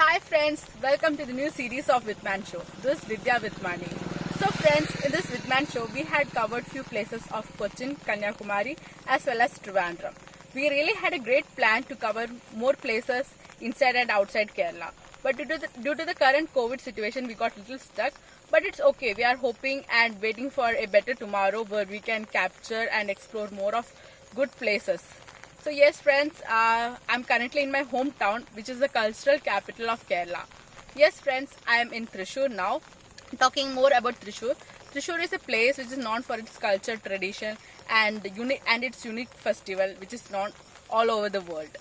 Hi friends, welcome to the new series of Vidman Show. This is Vidya Vidmani. So friends, in this Vidman Show, we had covered few places of Cochin, Kanyakumari as well as Trivandrum. We really had a great plan to cover more places inside and outside Kerala. But due to the current COVID situation, we got a little stuck. But it's okay, we are hoping and waiting for a better tomorrow where we can capture and explore more of good places. So yes friends, I'm currently in my hometown, which is the cultural capital of Kerala. Yes friends, I am in Thrissur now. Talking more about Thrissur. Thrissur is a place which is known for its culture, tradition and its unique festival, which is known all over the world.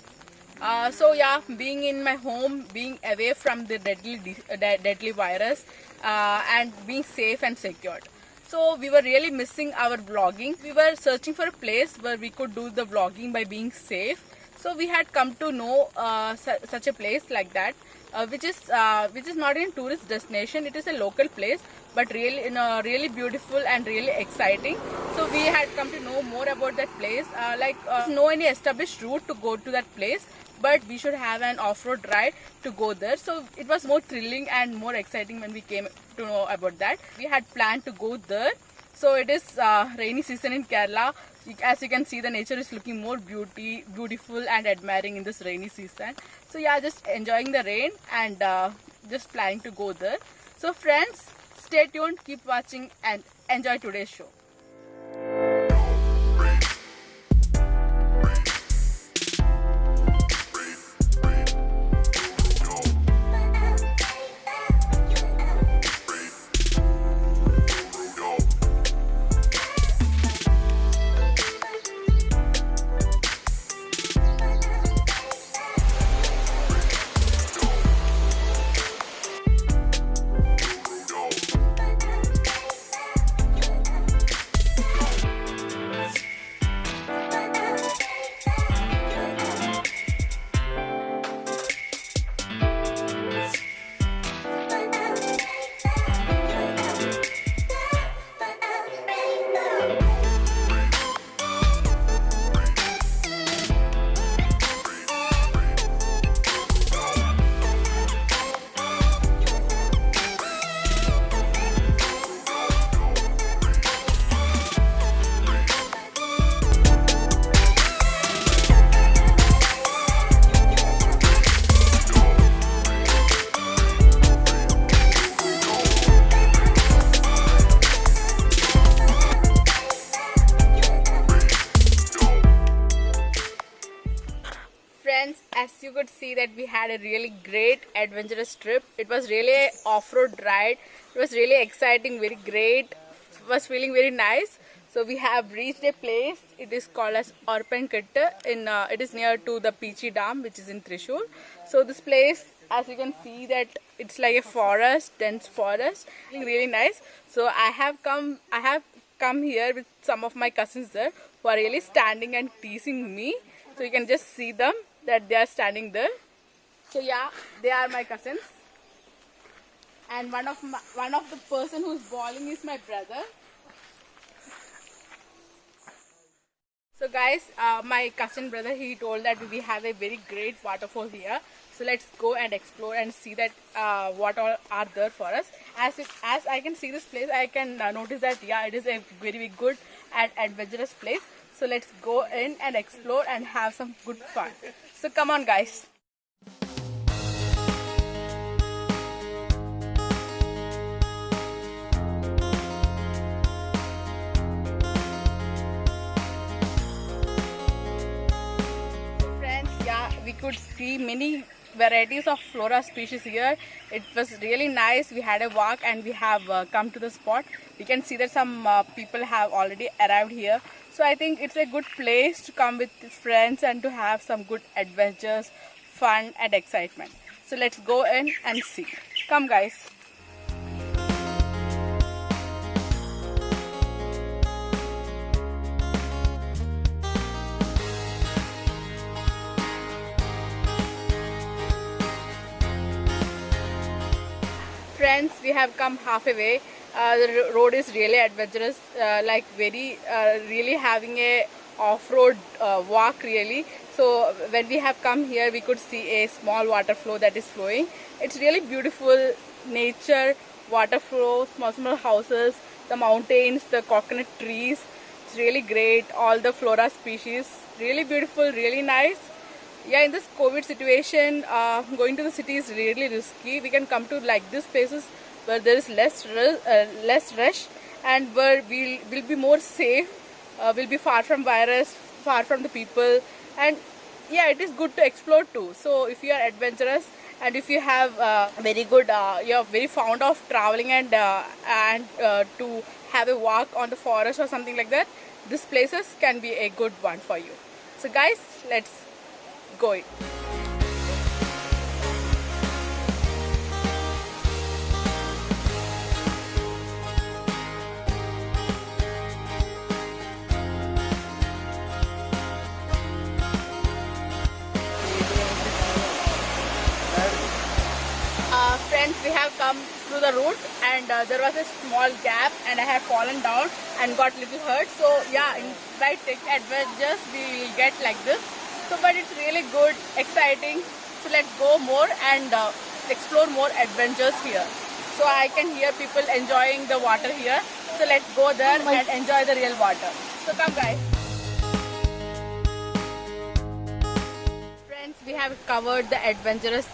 So yeah, being in my home, being away from the deadly virus and being safe and secured. So we were really missing our vlogging. We were searching for a place where we could do the vlogging by being safe. So we had come to know such a place like that, which is not a tourist destination. It is a local place, but really beautiful and really exciting. So we had come to know more about that place. No any established route to go to that place, but we should have an off-road ride to go there. So it was more thrilling and more exciting when we came to know about that. We had planned to go there. So it is rainy season in Kerala. As you can see, the nature is looking more beautiful and admiring in this rainy season. So yeah, just enjoying the rain and just planning to go there. So friends, stay tuned, keep watching and enjoy today's show. Friends, as you could see that we had a really great adventurous trip. It was really an off-road ride. It was really exciting, very great. It was feeling very nice. So we have reached a place. It is called as Orpanketta. It is near to the Peachy Dam, which is in Thrissur. So this place, as you can see, that it's like a forest, dense forest, really nice. So I have come here with some of my cousins there who are really standing and teasing me. So you can just see them that they are standing there. So yeah, they are my cousins, and one of the person who's bawling is my brother. So guys, my cousin brother, he told that we have a very great waterfall here. So let's go and explore and see that what all are there for us. As I can see this place, I can notice that yeah, it is a very good and adventurous place. So let's go in and explore and have some good fun. So come on guys. Friends, yeah, we could see many varieties of flora species here. It was really nice. We had a walk and we have come to the spot. We can see that some people have already arrived here. So I think it's a good place to come with friends and to have some good adventures, fun and excitement. So let's go in and see. Come guys. Friends, we have come halfway. The road is really adventurous, really having a off-road walk really. So when we have come here, we could see a small water flow that is flowing. It's really beautiful nature, water flow, small houses, the mountains, the coconut trees. It's really great. All the flora species, really beautiful, really nice. Yeah, in this COVID situation, going to the city is really risky. We can come to like these places where there is less rush, and where we'll be more safe. We'll be far from virus, far from the people, and yeah, it is good to explore too. So if you are adventurous and if you have very good, you're very fond of traveling and to have a walk on the forest or something like that, these places can be a good one for you. So guys, let's go it. Friends, we have come through the route, and there was a small gap and I had fallen down and got little hurt. So yeah, by taking adventures we will get like this. So but it's really good, exciting. So let's go more and explore more adventures here. So I can hear people enjoying the water here. So let's go there and enjoy the real water. So come guys. Friends, we have covered the adventurous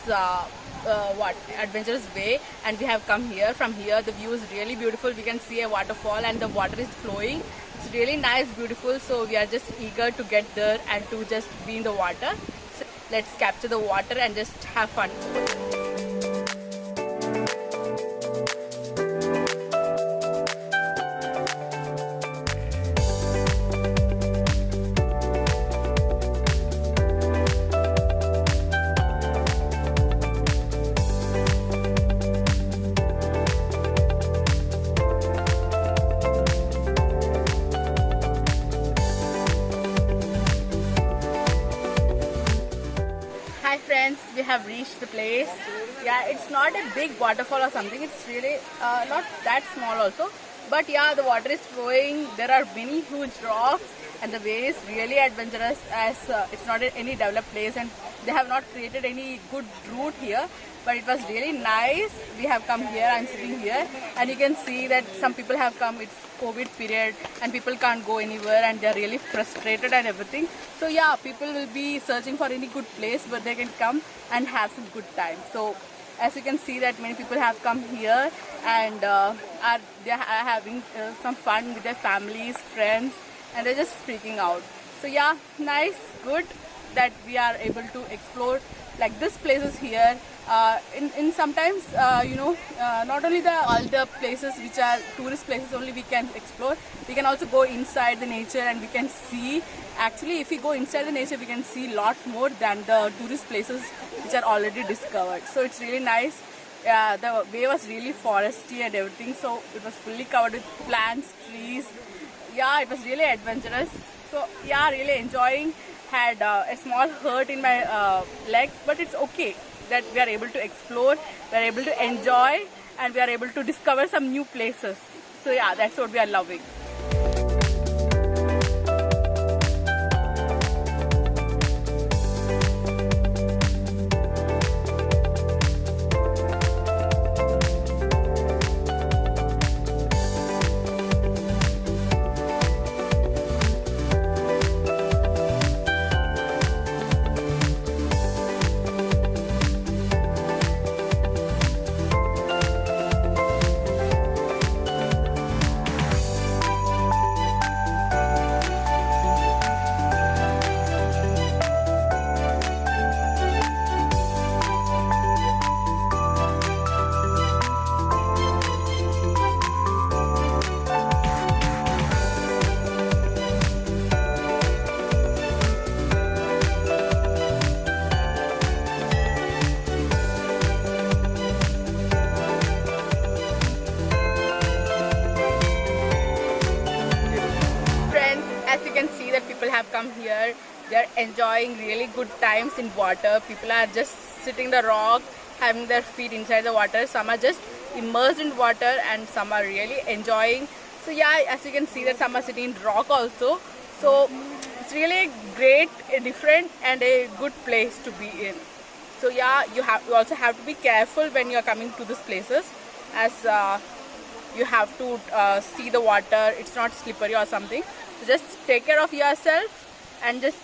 adventurous way, and we have come here. From here the view is really beautiful. We can see a waterfall and the water is flowing. It's really nice, beautiful. So we are just eager to get there and to just be in the water. So let's capture the water and just have fun. Hi friends, we have reached the place. Yeah, it's not a big waterfall or something. It's really not that small also. But yeah, the water is flowing. There are many huge rocks, and the way is really adventurous, as it's not any developed place and they have not created any good route here. But it was really nice. We have come here. I'm sitting here, and you can see that some people have come. It's COVID period and people can't go anywhere and they're really frustrated and everything. So yeah, people will be searching for any good place where they can come and have some good time. So as you can see that many people have come here and they are having some fun with their families, friends, and they're just freaking out. So yeah, nice, good that we are able to explore like this places here. In sometimes not only all the places which are tourist places only we can explore, we can also go inside the nature and we can see. Actually, if we go inside the nature, we can see a lot more than the tourist places which are already discovered. So it's really nice. The way was really foresty and everything, so it was fully covered with plants, trees. Yeah, it was really adventurous. So yeah, really enjoying. Had a small hurt in my legs, but it's okay that we are able to explore, we are able to enjoy, and we are able to discover some new places. So yeah, that's what we are loving. Have come here, they're enjoying really good times in water. People are just sitting the rock, having their feet inside the water. Some are just immersed in water and some are really enjoying. So yeah, as you can see that some are sitting in rock also. So It's really a great, a different and a good place to be in. So yeah, you also have to be careful when you are coming to these places, as you have to see the water. It's not slippery or something. So just take care of yourself and just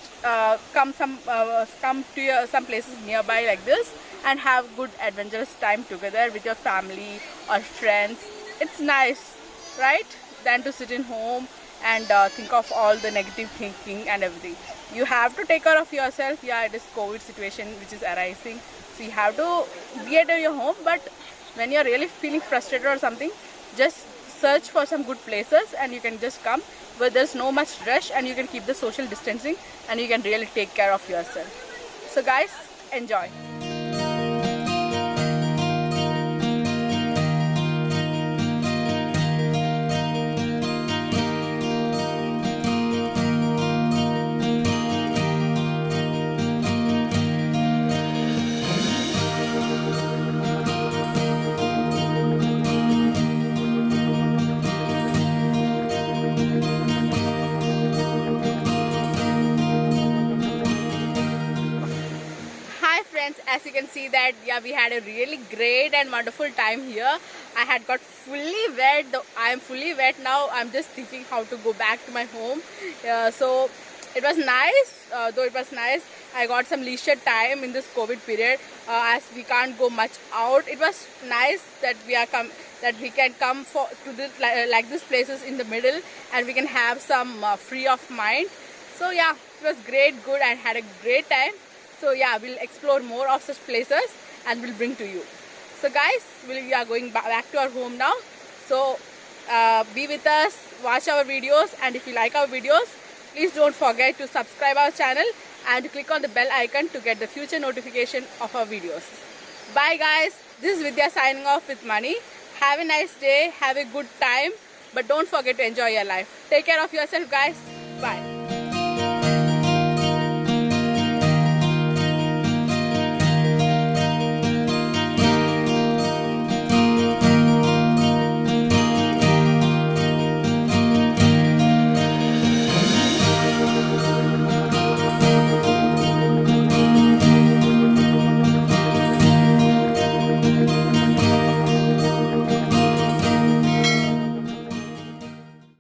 come to some places nearby like this and have good adventurous time together with your family or friends. It's nice, right? Than to sit in home and think of all the negative thinking and everything. You have to take care of yourself. Yeah, it is COVID situation which is arising, so you have to be at your home. But when you're really feeling frustrated or something, just search for some good places and you can just come where there's no much rush, and you can keep the social distancing and you can really take care of yourself. So guys, enjoy. Hi friends, as you can see that yeah, we had a really great and wonderful time here. I had got fully wet. I am fully wet now. I'm just thinking how to go back to my home. So it was nice. Though it was nice, I got some leisure time in this COVID period, as we can't go much out. It was nice that we can come to this like these places in the middle, and we can have some free of mind. So yeah, it was great, good, and had a great time. So yeah, we'll explore more of such places and we'll bring to you. So guys, we are going back to our home now. So be with us, watch our videos, and if you like our videos, please don't forget to subscribe our channel and click on the bell icon to get the future notification of our videos. Bye guys, this is Vidya signing off with Money. Have a nice day, have a good time, but don't forget to enjoy your life. Take care of yourself guys. Bye.